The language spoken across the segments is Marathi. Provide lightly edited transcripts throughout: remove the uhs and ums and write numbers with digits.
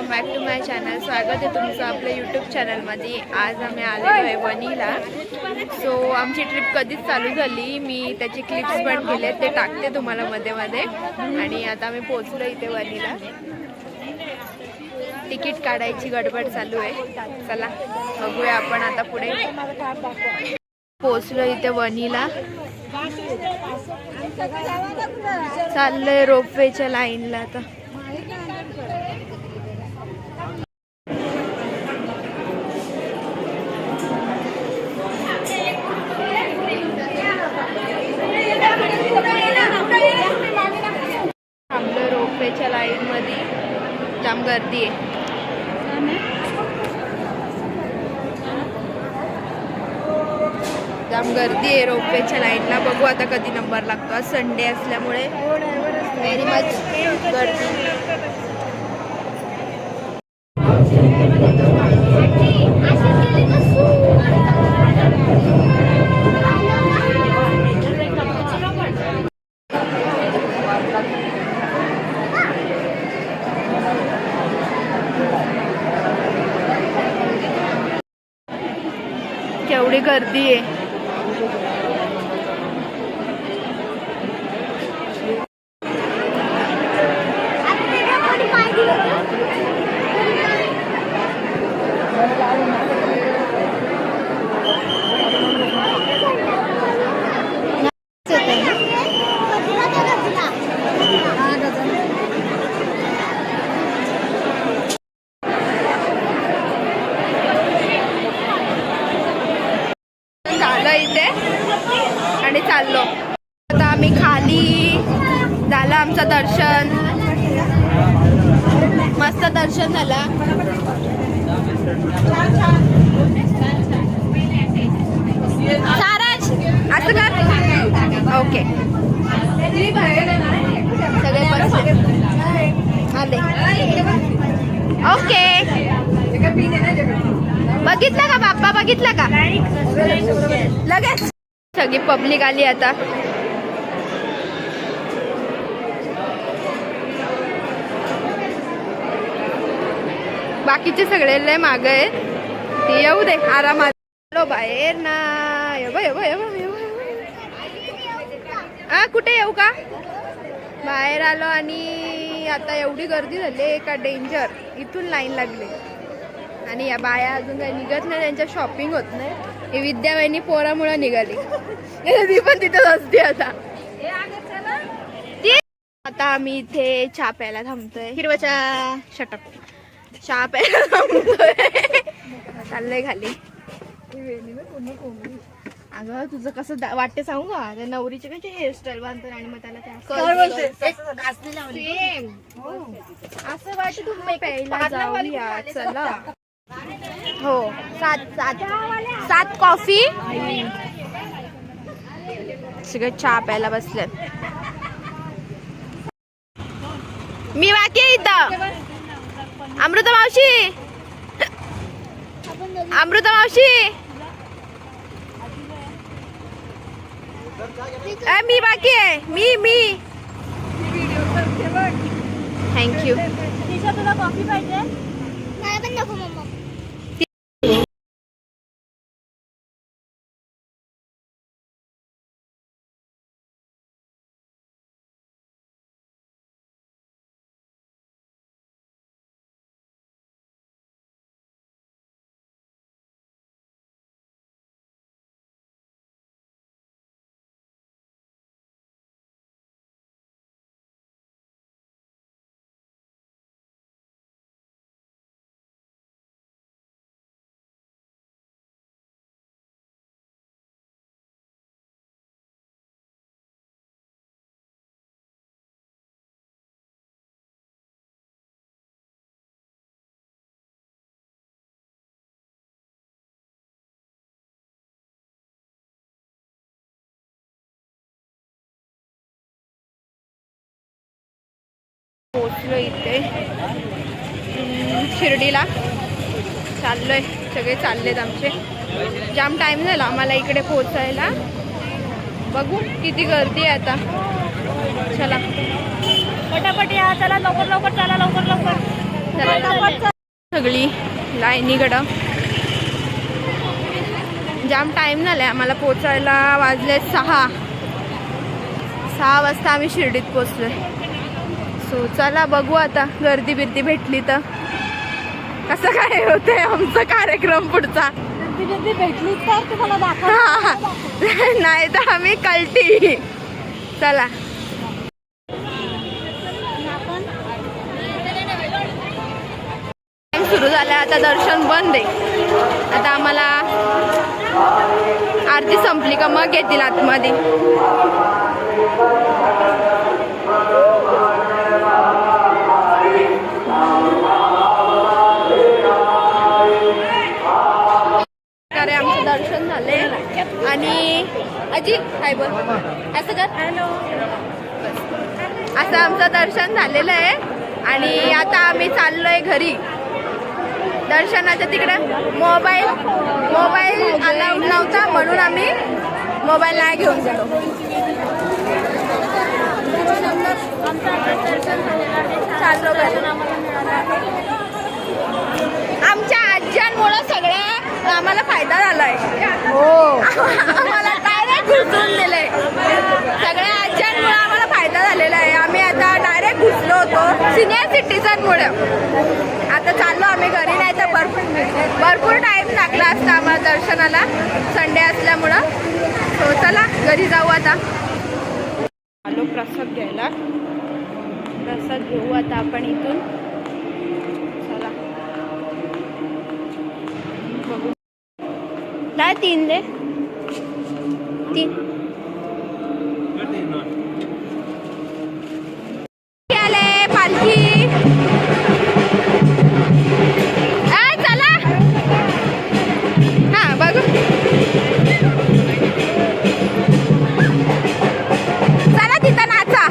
Back to my channel. स्वागत आहे तुमचं आपल्या यूट्यूब चॅनलमध्ये. आज आम्ही आलेलो आहे वणीला. सो आमची ट्रिप कधीच चालू झाली, मी त्याचे क्लिप्स पण केले, ते टाकते तुम्हाला मध्ये मध्ये. आणि आता आम्ही पोचलो इथे वणीला. तिकीट काढायची गडबड चालू आहे. चला बघूया आपण आता पुढे. पोचलो इथे वणीला, चाललंय रोपवेच्या लाईनला. आता थांबलं रोपवेच्या लाईन मध्ये, जाम गर्दी आहे. जाम गर्दी आहे रोपवेच्या लाईनला. बघू आता कधी नंबर लागतो. आज संडे असल्यामुळे व्हेरी मच गर्दी. केवढी गर्दी आहे. इथे आणि चाललो आता आम्ही खाली. झालं आमचं दर्शन, मस्त दर्शन झालं. साराज असं कर. ओके सगळे बसले आले. ओके बघितलं का बाप्पा, बघितलं का लगेच. सगळी पब्लिक आली आता. बाकीचे सगळे लय मागे आहेत, ते येऊ दे आरामात. बाहेर ना कुठे येऊ का. बाहेर आलो आणि आता एवढी गर्दी झाली का डेंजर. इथून लाईन लागली आणि या बाया अजून काही निघत नाही, त्यांच्या शॉपिंग होत नाही. ही विद्यावाहिनी पोरामुळे निघाली, ती पण तिथंच असते आता. आता आम्ही इथे चहा प्यायला थांबतोय. हिरवाच्या शटप चहा प्यायला थांबतोय. चाललंय खाली. अगं तुझं कसं वाटते सांगू का, त्या नवरीचे कसे हेअरस्टाईल बांधतात आणि मग त्याला असं वाटत तुम्ही प्यायला जाऊया. चला हो, 7 कॉफी. सगळे चहा प्यायला बसले. मी बाकी इथं. अमृता मावशी, अमृता मावशी, मी बाकी आहे. मी थँक्यू. तुला कॉफी पाहिजे? मला पण नको मम्मा. पोचलो इथे शिर्डीला. चाललोय, सगळे चाललेत आमचे. जाम टाइम झाला आम्हाला इकडे पोचायला. बघू किती गर्दी आहे आता. चला पटापट या, चला लवकर लवकर, चला लवकर लवकर, चला. सगळी लाईनीकडं. जाम टाइम झालाय आम्हाला पोचायला. वाजले 6 वाजता आम्ही शिर्डीत पोचलोय. सो चला बघू आता गर्दी बिर्दी भेटली तर कसं काय होतंय आमचा कार्यक्रम पुढचा. भेटली तर तुम्हाला दाखव. नाही तर आम्ही कल्टी. चला सुरू झालं. आता दर्शन बंद आहे. आता आम्हाला आरती संपली का मग येतील आतमध्ये. आमचं दर्शन झाले आणि अजी काय बोल असं कर. हॅलो. असं आमचं दर्शन झालेलं आहे आणि आता आम्ही चाललोय घरी. दर्शनाच्या तिकडं मोबाईल अलाउड नव्हता म्हणून आम्ही मोबाईल नाही घेऊन गेलो. चाललो घरी. आमच्या आज्यांमुळं सगळ्या आम्हाला फायदा झालाय. हो, आम्हाला डायरेक्ट घुसून दिलंय. सगळ्या आज्यांमुळे आम्हाला फायदा झालेला आहे. आम्ही आता डायरेक्ट घुसलो होतो सिनियर सिटीजनमुळे. आता चाललो आम्ही घरी. नाही तर भरपूर टाइम लागला असता आम्हाला दर्शनाला संडे असल्यामुळं. तो चला घरी जाऊ आता. आलो प्रसाद घ्यायला. प्रसाद घेऊ आता आपण इथून. चला बघू. काय 3 दे 3 आले पालखी. चला हा बघू. चला तिथं नाचा.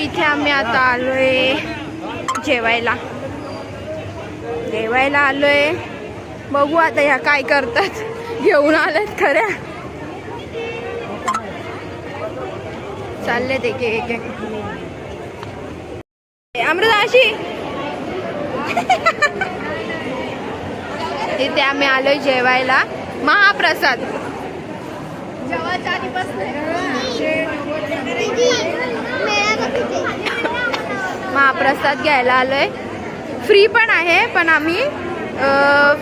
इथे आम्ही आता आलोय जेवायला आलोय. बघू आता ह्या काय करतात. घेऊन आलेत खऱ्या. चाललेत एक एक. अमृताशी इथे आम्ही आलोय जेवायला. महाप्रसाद महाप्रसाद घ्यायला आलोय. फ्री पण आहे पण आम्ही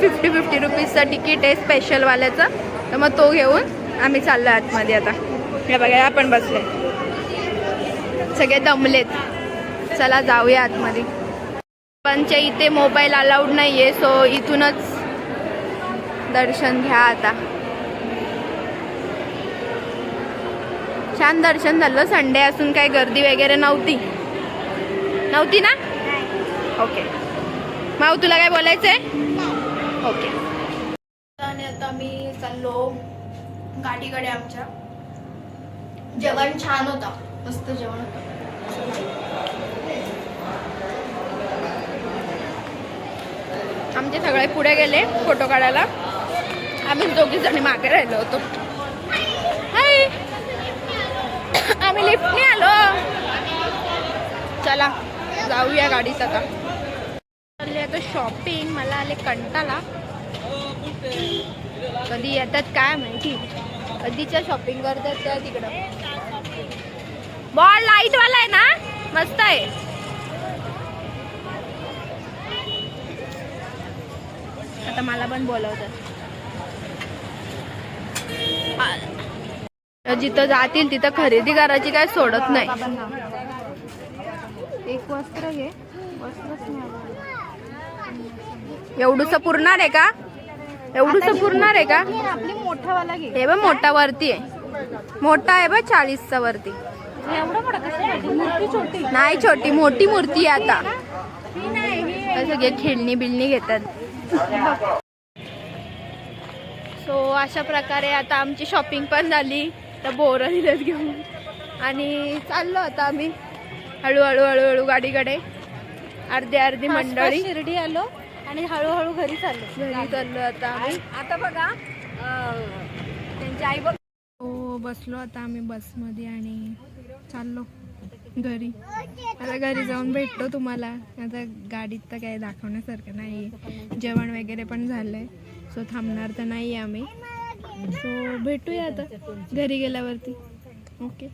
50 रुपीजचं तिकीट आहे स्पेशलवाल्याचं. तर मग तो घेऊन आम्ही चाललो आतमध्ये. आता हे बघा आपण बसले सगळे दमलेत. चला जाऊया आतमध्ये. पणच्या इथे मोबाईल अलाउड नाही आहे. सो इथूनच दर्शन घ्या. आता छान दर्शन झालं. संडे असून काही गर्दी वगैरे नव्हती ना. ओके माऊ तुला काय बोलायचंय. ओके. आणि आता मी चाललो गाडीकडे. आमच्या जेवण छान होता. मस्त जेवण होतं. आमचे सगळे पुढे गेले फोटो काढायला. आम्ही 2 जणी मागे राहिलो होतो. हाय आम्ही लिफ्टने आलो. चला जाऊया गाडीत आता. आता शॉपिंग. मला आले कंटाळा. कधी येतात काय माहिती. कधीच्या शॉपिंग करतात त्या तिकडं. बॉल लाईट वाला आहे ना. मस्त आहे. आता मला पण बोलवतात. जिथं जातील तिथं खरेदी करायची काय सोडत नाही. एक वस्त्र घे. एवढूस पुरणार आहे का? एवढूस पुरणार आहे का? आपली मोठावाला घे. हे बघ मोठा वरती आहे. मोठा आहे बघ 40चा वरती. एवढा मोठा कसं मूर्ती छोटी नाही छोटी मोठी मूर्ती आहे आता. सगळे खेळणी बिळणी घेतात. सो अशा प्रकारे आता आमची शॉपिंग पण झाली. तर बोरं दिलेत घेऊन आणि चाललो आता आम्ही हळूहळू हळूहळू गाडीकडे. अर्धी मंडळी शिर्डी आलो आणि हळूहळू घरी चाललो. घरी चाललो आता आम्ही. आता बघा त्यांची आई बघ. हो बसलो आता आम्ही बसमध्ये आणि चाललो घरी. आता घरी जाऊन भेटतो तुम्हाला. आता गाडीत तर काही दाखवण्यासारखं नाही आहे. जेवण वगैरे पण झालंय. सो थांबणार तर नाही आहे आम्ही. सो भेटूया आता घरी गेल्यावरती. ओके.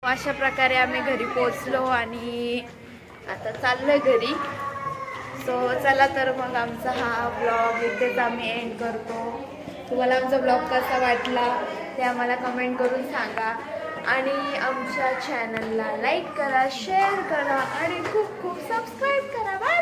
अशा प्रकारे आम्ही घरी पोचलो आणि आता चाललोय घरी. सो चला तर मग आमचा हा ब्लॉग इथेच आम्ही एंड करतो. तुम्हाला आमचा ब्लॉग कसा वाटला ते आम्हाला कमेंट करून सांगा आणि आमच्या चॅनलला लाईक करा, शेअर करा आणि खूप खूप सबस्क्राईब करा. बाय.